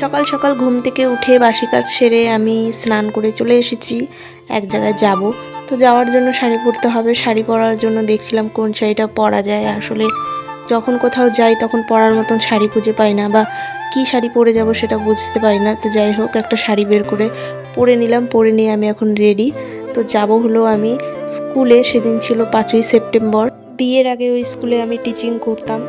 সকাল সকাল ঘুম থেকে উঠে বাসি কাজ সেরে আমি স্নান করে চলে এসেছি, এক জায়গায় যাব। তো যাওয়ার জন্য শাড়ি পরতে হবে। শাড়ি পরার জন্য দেখছিলাম কোন শাড়িটা পরা যায়। আসলে যখন কোথাও যাই তখন পরার মতন শাড়ি খুঁজে পাই না, বা কী শাড়ি পরে যাব সেটা বুঝতে পারি না। তো যাই হোক, একটা শাড়ি বের করে পরে নিলাম। পরে নিয়ে আমি এখন রেডি। তো যাব হলো আমি স্কুলে। সেদিন ছিল 5ই সেপ্টেম্বর। বিয়ের আগে ওই স্কুলে আমি টিচিং করতাম।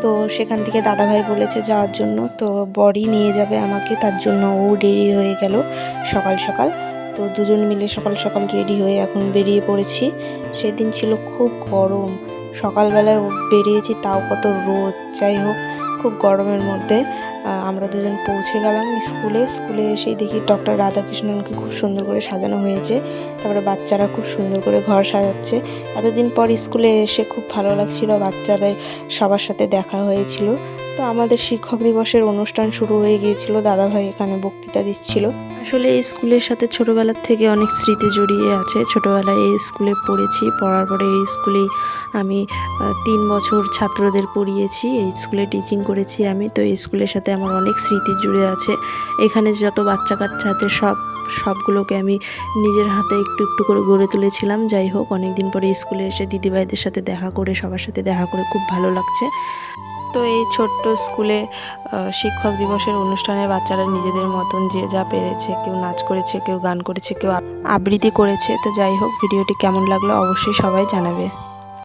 তো সেখান থেকে দাদাভাই বলেছে যাওয়ার জন্য, তো বরই নিয়ে যাবে আমাকে, তার জন্য ও রেডি হয়ে গেল সকাল সকাল। তো দুজন মিলে সকাল সকাল রেডি হয়ে এখন বেরিয়ে পড়েছি। সেদিন ছিল খুব গরম, সকালবেলায় বেরিয়েছি তাও কত রোদ। যাই হোক, খুব গরমের মধ্যে আমরা দুজন পৌঁছে গেলাম স্কুলে। স্কুলে এসেই দেখি ডক্টর রাধাকৃষ্ণনকে খুব সুন্দর করে সাজানো হয়েছে। তারপরে বাচ্চারা খুব সুন্দর করে ঘর সাজাচ্ছে। এতদিন পর স্কুলে এসে খুব ভালো লাগছিল, বাচ্চাদের সবার সাথে দেখা হয়েছিল। তো আমাদের শিক্ষক দিবসের অনুষ্ঠান শুরু হয়ে গিয়েছিল, দাদাভাই এখানে বক্তৃতা দিচ্ছিল। আসলে এই স্কুলের সাথে ছোটোবেলার থেকে অনেক স্মৃতি জড়িয়ে আছে। ছোটোবেলায় এই স্কুলে পড়েছি, পড়ার পরে এই স্কুলেই আমি 3 বছর ছাত্রদের পড়িয়েছি। এই স্কুলে টিচিং করেছি আমি। তো এই স্কুলের সাথে আমার অনেক স্মৃতি জুড়ে আছে। এখানে যত বাচ্চা কাচ্চা আছে সবগুলোকে আমি নিজের হাতে একটু একটু করে গড়ে তুলেছিলাম। যাই হোক, অনেক দিন পরে স্কুলে এসে দিদিভাইদের সাথে দেখা করে, সবার সাথে দেখা করে খুব ভালো লাগছে। তো এই ছোট্ট স্কুলে শিক্ষক দিবসের অনুষ্ঠানে বাচ্চারা নিজেদের মতন যে যা পেরেছে, কেউ নাচ করেছে, কেউ গান করেছে, কেউ আবৃত্তি করেছে। তো যাই হোক, ভিডিওটি কেমন লাগলো অবশ্যই সবাই জানাবে।